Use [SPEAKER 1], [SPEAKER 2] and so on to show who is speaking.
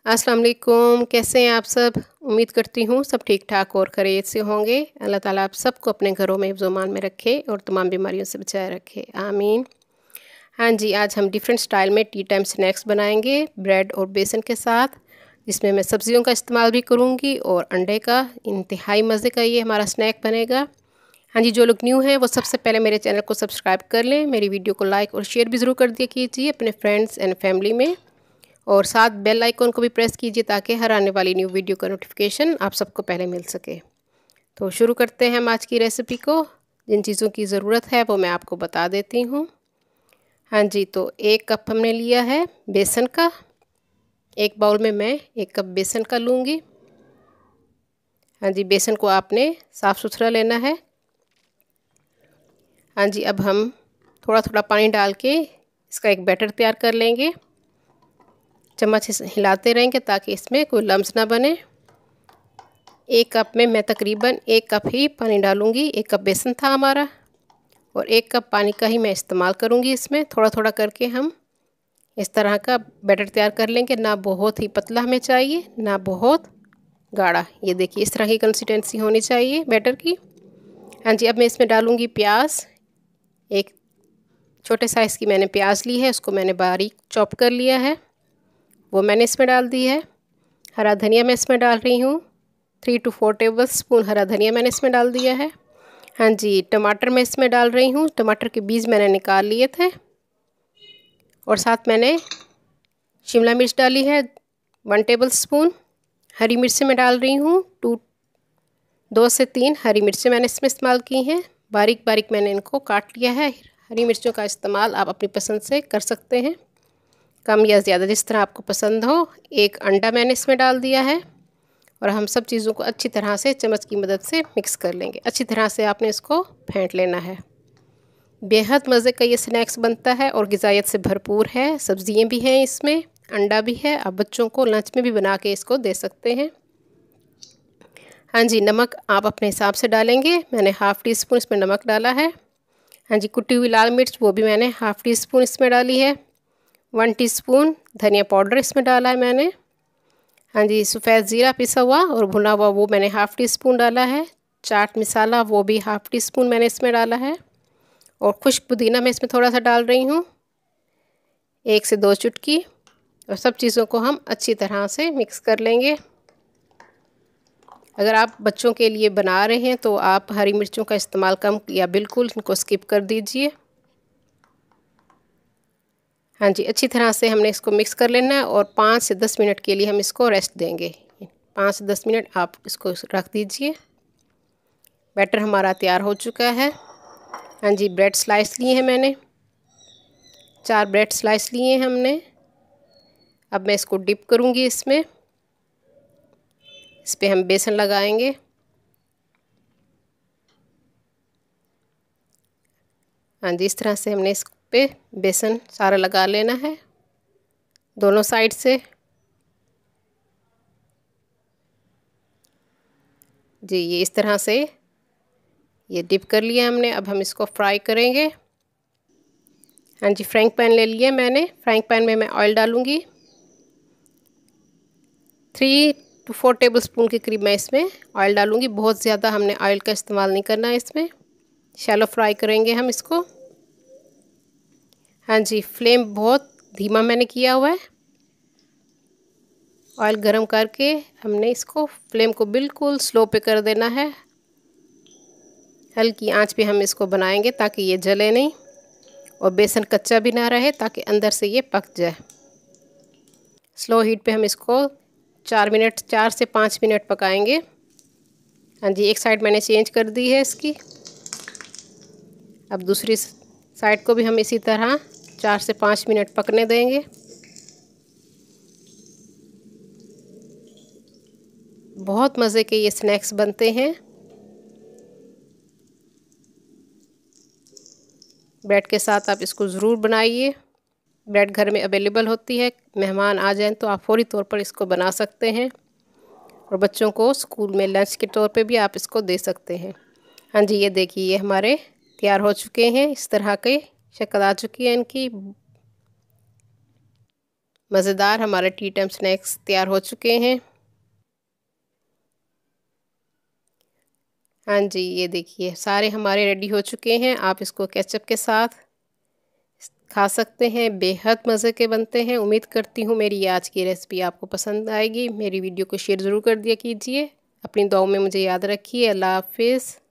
[SPEAKER 1] अस्सलाम वालेकुम। कैसे हैं आप सब? उम्मीद करती हूँ सब ठीक ठाक और खैरियत से होंगे। अल्लाह ताला आप सबको अपने घरों में हिफ्ज़-ओ-अमान में रखे और तमाम बीमारियों से बचाए रखे, आमीन। हाँ जी, आज हम डिफरेंट स्टाइल में टी टाइम स्नैक्स बनाएंगे ब्रेड और बेसन के साथ, जिसमें मैं सब्जियों का इस्तेमाल भी करूँगी और अंडे का। इंतहाई मज़े का ये हमारा स्नैक बनेगा। हाँ जी, जो लोग न्यू हैं वो सबसे पहले मेरे चैनल को सब्सक्राइब कर लें, मेरी वीडियो को लाइक और शेयर भी ज़रूर कर दिया कीजिए अपने फ्रेंड्स एंड फैमिली में, और साथ बेल आइकन को भी प्रेस कीजिए ताकि हर आने वाली न्यू वीडियो का नोटिफिकेशन आप सबको पहले मिल सके। तो शुरू करते हैं हम आज की रेसिपी को। जिन चीज़ों की ज़रूरत है वो मैं आपको बता देती हूँ। हाँ जी, तो 1 कप हमने लिया है बेसन का। एक बाउल में मैं 1 कप बेसन का लूँगी। हाँ जी, बेसन को आपने साफ़ सुथरा लेना है। हाँ जी, अब हम थोड़ा थोड़ा पानी डाल के इसका एक बैटर तैयार कर लेंगे। चम्मच से हिलाते रहेंगे ताकि इसमें कोई लम्स ना बने। 1 कप में मैं तकरीबन 1 कप ही पानी डालूँगी। 1 कप बेसन था हमारा और 1 कप पानी का ही मैं इस्तेमाल करूँगी। इसमें थोड़ा थोड़ा करके हम इस तरह का बैटर तैयार कर लेंगे। ना बहुत ही पतला हमें चाहिए, ना बहुत गाढ़ा। ये देखिए इस तरह की कंसिस्टेंसी होनी चाहिए बैटर की। हाँ जी, अब मैं इसमें डालूँगी प्याज। एक छोटे साइज़ की मैंने प्याज ली है, उसको मैंने बारीक चॉप कर लिया है, वो मैंने इसमें डाल दी है। हरा धनिया मैं इसमें डाल रही हूँ। 3 to 4 टेबल स्पून हरा धनिया मैंने इसमें डाल दिया है। हाँ जी, टमाटर मैं इसमें डाल रही हूँ। टमाटर के बीज मैंने निकाल लिए थे। और साथ मैंने शिमला मिर्च डाली है 1 टेबल स्पून। हरी मिर्चें मैं डाल रही हूँ 2 से 3 हरी मिर्चें मैंने इसमें इस्तेमाल की हैं। बारीक बारीक मैंने इनको काट लिया है। हरी मिर्चों का इस्तेमाल आप अपनी पसंद से कर सकते हैं, कम या ज़्यादा जिस तरह आपको पसंद हो। 1 अंडा मैंने इसमें डाल दिया है और हम सब चीज़ों को अच्छी तरह से चम्मच की मदद से मिक्स कर लेंगे। अच्छी तरह से आपने इसको फेंट लेना है। बेहद मज़े का ये स्नैक्स बनता है और ग़िज़ायत से भरपूर है। सब्ज़ियाँ भी हैं इसमें, अंडा भी है। आप बच्चों को लंच में भी बना के इसको दे सकते हैं। हाँ जी, नमक आप अपने हिसाब से डालेंगे। मैंने ½ टी स्पून इसमें नमक डाला है। हाँ जी, कुटी हुई लाल मिर्च वो भी मैंने ½ टी स्पून इसमें डाली है। 1 टीस्पून धनिया पाउडर इसमें डाला है मैंने। हाँ जी, सफ़ेद ज़ीरा पिसा हुआ और भुना हुआ वो मैंने ½ टी स्पून डाला है। चाट मसाला वो भी ½ टी स्पून मैंने इसमें डाला है। और खुश्क पुदीना मैं इसमें थोड़ा सा डाल रही हूँ, 1 से 2 चुटकी। और सब चीज़ों को हम अच्छी तरह से मिक्स कर लेंगे। अगर आप बच्चों के लिए बना रहे हैं तो आप हरी मिर्चों का इस्तेमाल कम या बिल्कुल इनको स्किप कर दीजिए। हाँ जी, अच्छी तरह से हमने इसको मिक्स कर लेना है और 5 से 10 मिनट के लिए हम इसको रेस्ट देंगे। 5 से 10 मिनट आप इसको रख दीजिए। बैटर हमारा तैयार हो चुका है। हाँ जी, ब्रेड स्लाइस लिए हैं मैंने, 4 ब्रेड स्लाइस लिए हैं हमने। अब मैं इसको डिप करूँगी इसमें। इस पर हम बेसन लगाएंगे। हाँ जी, इस तरह से हमने इस पे बेसन सारा लगा लेना है दोनों साइड से। जी, ये इस तरह से ये डिप कर लिया हमने। अब हम इसको फ्राई करेंगे। हाँ जी, फ्राइंग पैन ले लिया मैंने। फ्राइंग पैन में मैं ऑयल डालूँगी। 3 to 4 टेबल स्पून के करीब मैं इसमें ऑयल डालूँगी। बहुत ज़्यादा हमने ऑयल का इस्तेमाल नहीं करना है इसमें। शैलो फ्राई करेंगे हम इसको। हाँ जी, फ्लेम बहुत धीमा मैंने किया हुआ है। ऑयल गरम करके हमने इसको फ्लेम को बिल्कुल स्लो पे कर देना है। हल्की आंच पे हम इसको बनाएंगे ताकि ये जले नहीं और बेसन कच्चा भी ना रहे, ताकि अंदर से ये पक जाए। स्लो हीट पे हम इसको 4 से 5 मिनट पकाएंगे। हाँ जी, एक साइड मैंने चेंज कर दी है इसकी। अब दूसरी साइड को भी हम इसी तरह 4 से 5 मिनट पकने देंगे। बहुत मज़े के ये स्नैक्स बनते हैं। ब्रेड के साथ आप इसको ज़रूर बनाइए। ब्रेड घर में अवेलेबल होती है, मेहमान आ जाएं तो आप फ़ौरी तौर पर इसको बना सकते हैं और बच्चों को स्कूल में लंच के तौर पे भी आप इसको दे सकते हैं। हाँ जी, ये देखिए ये हमारे तैयार हो चुके हैं। इस तरह के शक्ल आ चुकी है इनकी। मज़ेदार हमारे टी टाइम स्नैक्स तैयार हो चुके हैं। हाँ जी, ये देखिए सारे हमारे रेडी हो चुके हैं। आप इसको केचप के साथ खा सकते हैं, बेहद मज़े के बनते हैं। उम्मीद करती हूँ मेरी आज की रेसिपी आपको पसंद आएगी। मेरी वीडियो को शेयर ज़रूर कर दिया कीजिए। अपनी दुआओं में मुझे याद रखिए। अल्लाह हाफ़िज़।